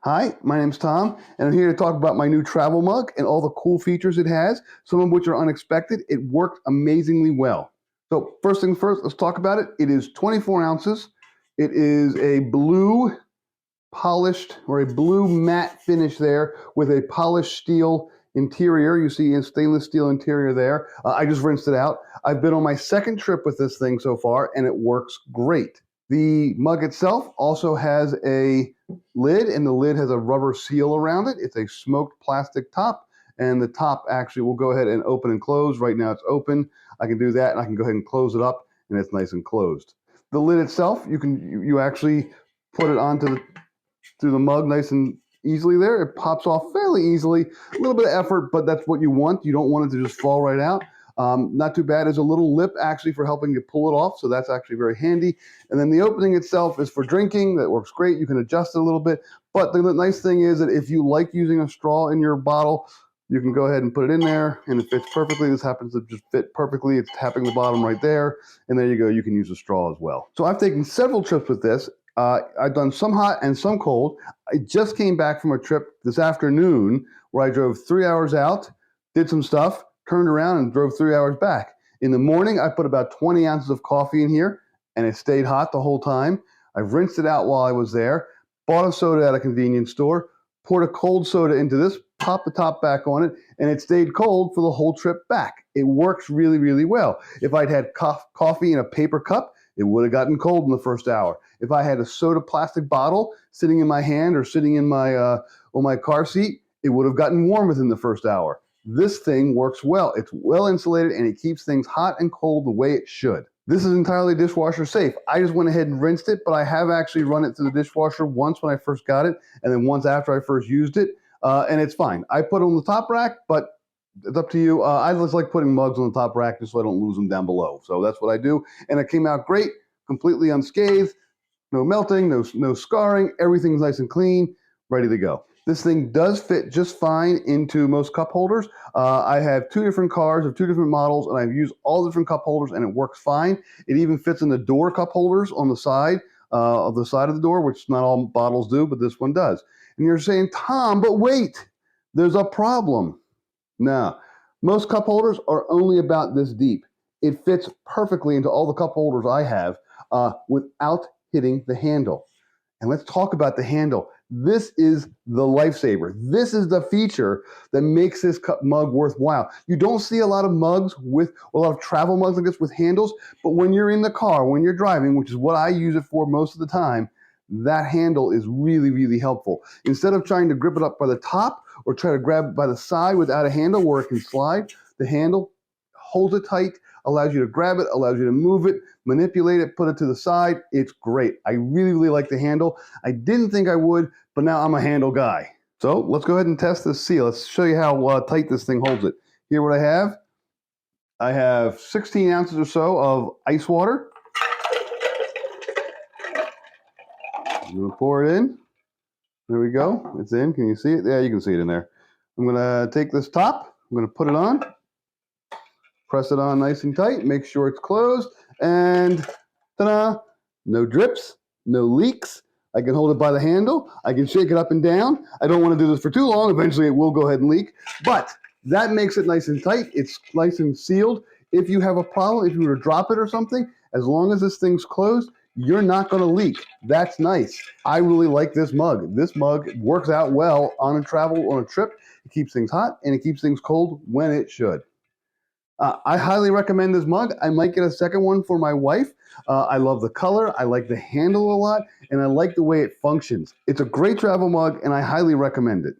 Hi, my name's Tom, and I'm here to talk about my new travel mug and all the cool features it has, some of which are unexpected. It worked amazingly well. So first things first, let's talk about it. It is 24 ounces. It is a blue polished or a blue matte finish there with a polished steel interior. You see a stainless steel interior there. I just rinsed it out. I've been on my second trip with this thing so far, and it works great. The mug itself also has a lid, and the lid has a rubber seal around it. It's a smoked plastic top, and the top actually will go ahead and open and close. Right now it's open. I can do that, and I can go ahead and close it up, and it's nice and closed. The lid itself, you actually put it onto the mug nice and easily there. It pops off fairly easily. A little bit of effort, but that's what you want. You don't want it to just fall right out. Not too bad. There's a little lip actually for helping you pull it off, so that's actually very handy. And then the opening itself is for drinking. That works great. You can adjust it a little bit. But the nice thing is that if you like using a straw in your bottle, you can go ahead and put it in there, and it fits perfectly. This happens to just fit perfectly. It's tapping the bottom right there, and there you go. You can use a straw as well. So I've taken several trips with this. I've done some hot and some cold. I just came back from a trip this afternoon where I drove 3 hours out, did some stuff, turned around and drove 3 hours back. In the morning, I put about 20 ounces of coffee in here, and it stayed hot the whole time. I've rinsed it out while I was there, bought a soda at a convenience store, poured a cold soda into this, popped the top back on it, and it stayed cold for the whole trip back. It works really, really well. If I'd had coffee in a paper cup, it would have gotten cold in the first hour. If I had a soda plastic bottle sitting in my hand or sitting in my on my car seat, it would have gotten warm within the first hour. This thing works well. It's well insulated, and it keeps things hot and cold the way it should. This is entirely dishwasher safe. I just went ahead and rinsed it, but I have actually run it through the dishwasher once when I first got it, and then once after I first used it, and it's fine. I put it on the top rack, but it's up to you. I just like putting mugs on the top rack just so I don't lose them down below. So that's what I do, and it came out great, completely unscathed. No melting, no scarring, everything's nice and clean, ready to go. This thing does fit just fine into most cup holders. I have 2 different cars of 2 different models, and I've used all different cup holders, and it works fine. It even fits in the door cup holders on the side of the door, which not all bottles do, but this one does. And you're saying, Tom, but wait, there's a problem. No, most cup holders are only about this deep. It fits perfectly into all the cup holders I have without hitting the handle. And let's talk about the handle. This is the lifesaver. This is the feature that makes this mug worthwhile. You don't see a lot of mugs with, a lot of travel mugs like this with handles, but when you're in the car, when you're driving, which is what I use it for most of the time, that handle is really, really helpful. Instead of trying to grip it up by the top or try to grab it by the side without a handle where it can slide, the handle holds it tight, allows you to grab it, allows you to move it, manipulate it, put it to the side. It's great. I really, really like the handle. I didn't think I would, but now I'm a handle guy. So let's go ahead and test this seal. Let's show you how tight this thing holds it. Here what I have. I have 16 ounces or so of ice water. I'm going to pour it in. There we go. It's in. Can you see it? Yeah, you can see it in there. I'm going to take this top. I'm going to put it on. Press it on nice and tight, make sure it's closed, and ta-da! No drips, no leaks. I can hold it by the handle. I can shake it up and down. I don't want to do this for too long. Eventually it will go ahead and leak, but that makes it nice and tight. It's nice and sealed. If you have a problem, if you were to drop it or something, as long as this thing's closed, you're not going to leak. That's nice. I really like this mug. This mug works out well on a travel, on a trip. It keeps things hot, and it keeps things cold when it should. I highly recommend this mug. I might get a second one for my wife. I love the color, I like the handle a lot, and I like the way it functions. It's a great travel mug, and I highly recommend it.